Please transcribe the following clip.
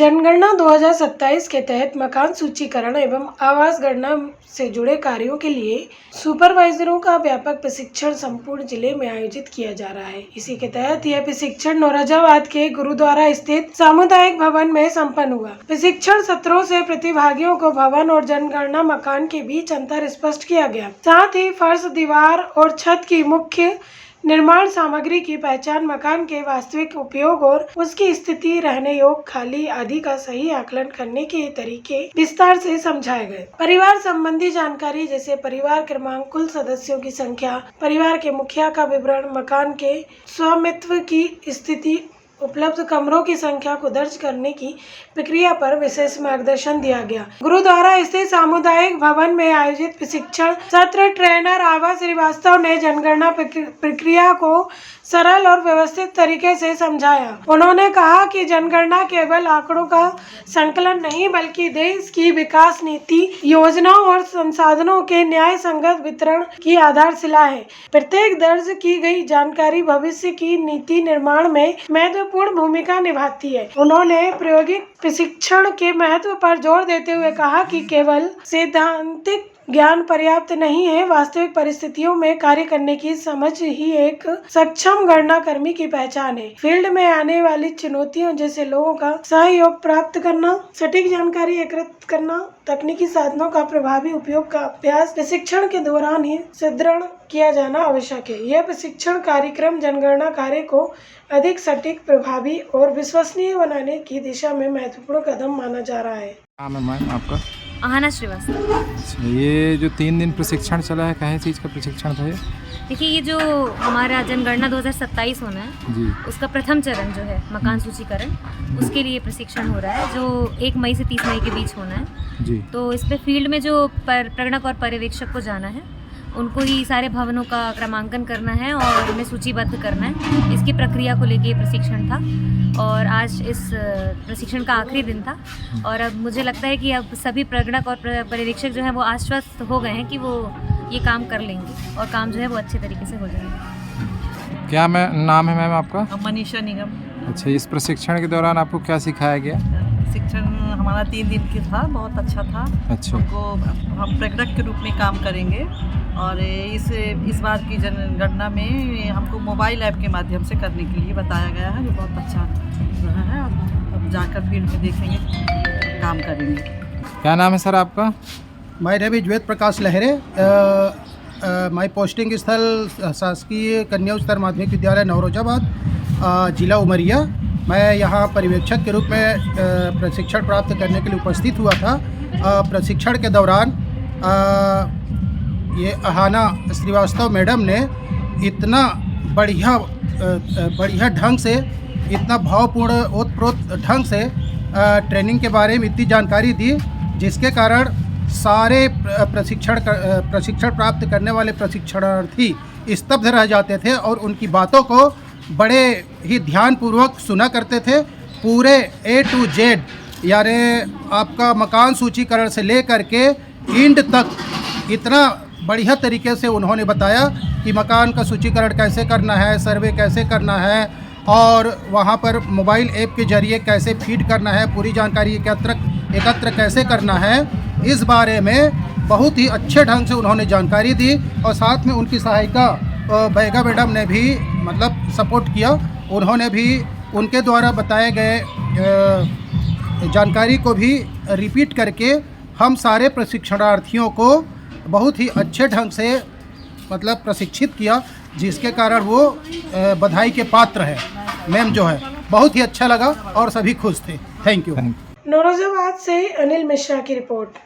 जनगणना 2027 के तहत मकान सूचीकरण एवं आवास गणना से जुड़े कार्यों के लिए सुपरवाइजरों का व्यापक प्रशिक्षण संपूर्ण जिले में आयोजित किया जा रहा है। इसी के तहत यह प्रशिक्षण नौरोजाबाद के गुरुद्वारा स्थित सामुदायिक भवन में संपन्न हुआ। प्रशिक्षण सत्रों से प्रतिभागियों को भवन और जनगणना मकान के बीच अंतर स्पष्ट किया गया। साथ ही फर्श, दीवार और छत की मुख्य निर्माण सामग्री की पहचान, मकान के वास्तविक उपयोग और उसकी स्थिति, रहने योग्य, खाली आदि का सही आकलन करने के तरीके विस्तार से समझाए गए। परिवार संबंधी जानकारी जैसे परिवार क्रमांक, कुल सदस्यों की संख्या, परिवार के मुखिया का विवरण, मकान के स्वामित्व की स्थिति, उपलब्ध कमरों की संख्या को दर्ज करने की प्रक्रिया पर विशेष मार्गदर्शन दिया गया। गुरुद्वारा स्थित सामुदायिक भवन में आयोजित प्रशिक्षण सत्र ट्रेनर आभा श्रीवास्तव ने जनगणना प्रक्रिया को सरल और व्यवस्थित तरीके से समझाया। उन्होंने कहा कि जनगणना केवल आंकड़ों का संकलन नहीं बल्कि देश की विकास नीति, योजनाओं और संसाधनों के न्याय संगत वितरण की आधारशिला है। प्रत्येक दर्ज की गई जानकारी भविष्य की नीति निर्माण में महत्वपूर्ण भूमिका निभाती है। उन्होंने प्रायोगिक प्रशिक्षण के महत्व पर जोर देते हुए कहा कि केवल सैद्धांतिक ज्ञान पर्याप्त नहीं है, वास्तविक परिस्थितियों में कार्य करने की समझ ही एक सक्षम गणना कर्मी की पहचान है। फील्ड में आने वाली चुनौतियों जैसे लोगों का सहयोग प्राप्त करना, सटीक जानकारी एकत्रित करना, तकनीकी साधनों का प्रभावी उपयोग का अभ्यास प्रशिक्षण के दौरान ही सुदृढ़ किया जाना आवश्यक है। यह प्रशिक्षण कार्यक्रम जनगणना कार्य को अधिक सटीक, प्रभावी और विश्वसनीय बनाने की दिशा में महत्वपूर्ण कदम माना जा रहा है। मैम आपका? आहाना श्रीवास्तव। अच्छा, ये जो 3 दिन प्रशिक्षण चला है, कहे चीज़ का प्रशिक्षण था ये? देखिए, ये जो हमारा जनगणना 2027 होना है जी, उसका प्रथम चरण जो है मकान सूचीकरण, उसके लिए प्रशिक्षण हो रहा है, जो 1 मई से 30 मई के बीच होना है जी। तो इस पे फील्ड में जो प्रगणक और पर्यवेक्षक को जाना है, उनको ही सारे भवनों का क्रमांकन करना है और उन्हें सूचीबद्ध करना है। इसकी प्रक्रिया को लेके प्रशिक्षण था और आज इस प्रशिक्षण का आखिरी दिन था और अब मुझे लगता है कि अब सभी प्रगणक और पर्यवेक्षक जो हैं वो आश्वस्त हो गए हैं कि वो ये काम कर लेंगे और काम जो है वो अच्छे तरीके से हो जाएगा। क्या नाम है मैम आपका? मनीषा निगम। अच्छा, इस प्रशिक्षण के दौरान आपको क्या सिखाया गया? शिक्षण हमारा 3 दिन की था, बहुत अच्छा था। अच्छा, हम प्रगणक के रूप में काम करेंगे और इस बार की जनगणना में हमको मोबाइल ऐप के माध्यम से करने के लिए बताया गया है, जो बहुत अच्छा रहा है। अब जाकर फील्ड में देखेंगे, काम करेंगे। क्या नाम है सर आपका? My name is Ved Prakash लहरे। माय पोस्टिंग स्थल शासकीय कन्या उच्चतर माध्यमिक विद्यालय नौरोजाबाद, जिला उमरिया। मैं यहाँ पर्यवेक्षक के रूप में प्रशिक्षण प्राप्त करने के लिए उपस्थित हुआ था। प्रशिक्षण के दौरान ये आहाना श्रीवास्तव मैडम ने इतना बढ़िया ढंग से, इतना भावपूर्ण ओतप्रोत ढंग से ट्रेनिंग के बारे में इतनी जानकारी दी, जिसके कारण सारे प्रशिक्षण प्राप्त करने वाले प्रशिक्षणार्थी स्तब्ध रह जाते थे और उनकी बातों को बड़े ही ध्यानपूर्वक सुना करते थे। पूरे A to Z, यानी आपका मकान सूचीकरण से लेकर के एंड तक इतना बढ़िया तरीके से उन्होंने बताया कि मकान का सूचीकरण कैसे करना है, सर्वे कैसे करना है और वहाँ पर मोबाइल ऐप के जरिए कैसे फीड करना है, पूरी जानकारी एकत्र कैसे करना है। इस बारे में बहुत ही अच्छे ढंग से उन्होंने जानकारी दी और साथ में उनकी सहायिका बैगा मैडम ने भी मतलब सपोर्ट किया। उन्होंने भी उनके द्वारा बताए गए जानकारी को भी रिपीट करके हम सारे प्रशिक्षणार्थियों को बहुत ही अच्छे ढंग से मतलब प्रशिक्षित किया, जिसके कारण वो बधाई के पात्र है। मैम जो है बहुत ही अच्छा लगा और सभी खुश थे। Thank you. नौरोजाबाद से अनिल मिश्रा की रिपोर्ट।